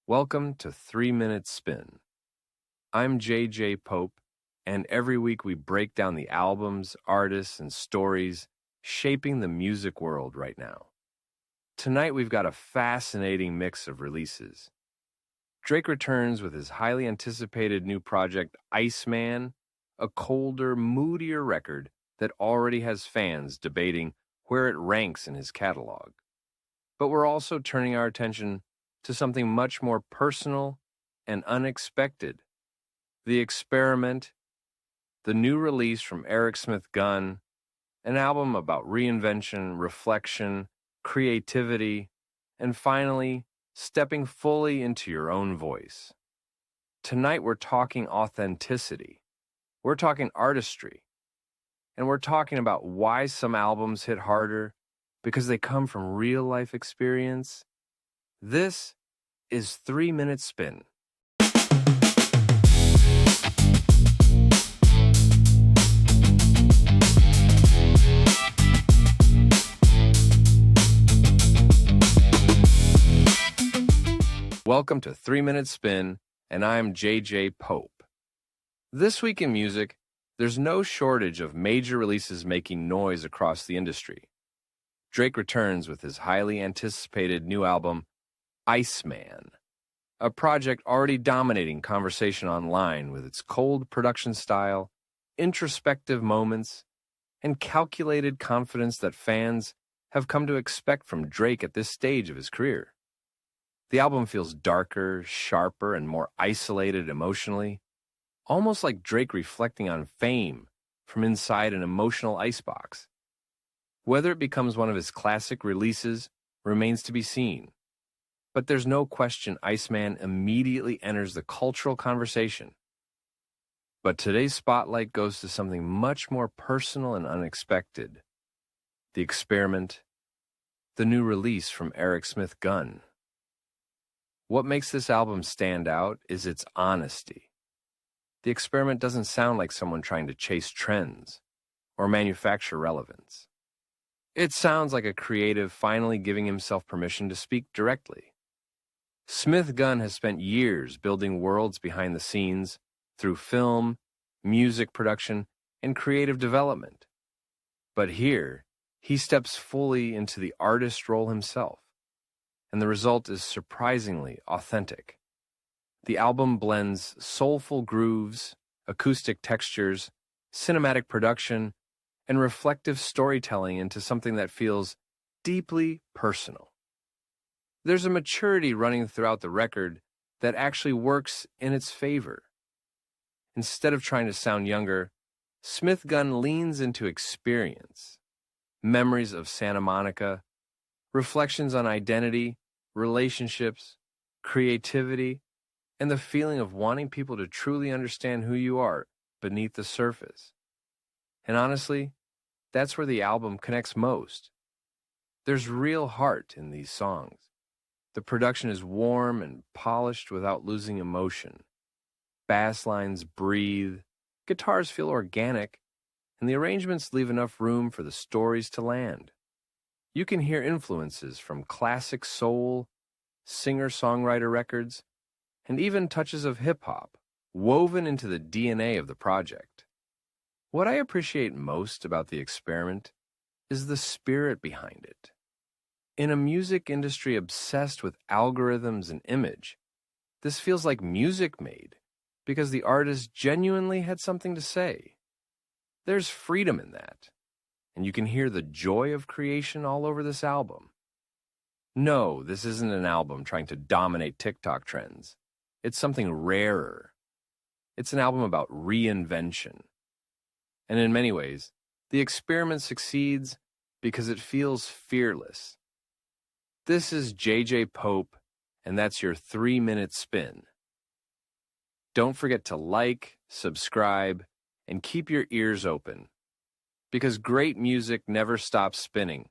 Welcome to 3 Minute Spin. I'm JJ Pope, and every week we break down the albums, artists, and stories shaping the music world right now. Tonight we've got a fascinating mix of releases. Drake returns with his highly anticipated new project, ICEMAN, a colder, moodier record that already has fans debating where it ranks in his catalog. But we're also turning our attention to something much more personal and unexpected. The Experiment, the new release from Eric Smith-Gunn, an album about reinvention, reflection, creativity, and finally, stepping fully into your own voice. Tonight we're talking authenticity, we're talking artistry, and we're talking about why some albums hit harder because they come from real-life experience. This is 3 Minute Spin. Welcome to 3 Minute Spin, and I'm JJ Pope. This week in music, there's no shortage of major releases making noise across the industry. Drake returns with his highly anticipated new album, ICEMAN, a project already dominating conversation online with its cold production style, introspective moments, and calculated confidence that fans have come to expect from Drake at this stage of his career. The album feels darker, sharper, and more isolated emotionally, almost like Drake reflecting on fame from inside an emotional icebox. Whether it becomes one of his classic releases remains to be seen. But there's no question ICEMAN immediately enters the cultural conversation. But today's spotlight goes to something much more personal and unexpected. The Experiment, the new release from Eric Smith-Gunn. What makes this album stand out is its honesty. The Experiment doesn't sound like someone trying to chase trends or manufacture relevance. It sounds like a creative finally giving himself permission to speak directly. Smith-Gunn has spent years building worlds behind the scenes through film, music production, and creative development. But here, he steps fully into the artist role himself, and the result is surprisingly authentic. The album blends soulful grooves, acoustic textures, cinematic production, and reflective storytelling into something that feels deeply personal. There's a maturity running throughout the record that actually works in its favor. Instead of trying to sound younger, Smith-Gunn leans into experience, memories of Santa Monica, reflections on identity, relationships, creativity, and the feeling of wanting people to truly understand who you are beneath the surface. And honestly, that's where the album connects most. There's real heart in these songs. The production is warm and polished without losing emotion. Bass lines breathe, guitars feel organic, and the arrangements leave enough room for the stories to land. You can hear influences from classic soul, singer-songwriter records, and even touches of hip-hop woven into the DNA of the project. What I appreciate most about The Experiment is the spirit behind it. In a music industry obsessed with algorithms and image, this feels like music made because the artist genuinely had something to say. There's freedom in that, and you can hear the joy of creation all over this album. No, this isn't an album trying to dominate TikTok trends. It's something rarer. It's an album about reinvention. And in many ways, The Experiment succeeds because it feels fearless. This is JJ Pope, and that's your 3-minute spin. Don't forget to like, subscribe, and keep your ears open, because great music never stops spinning.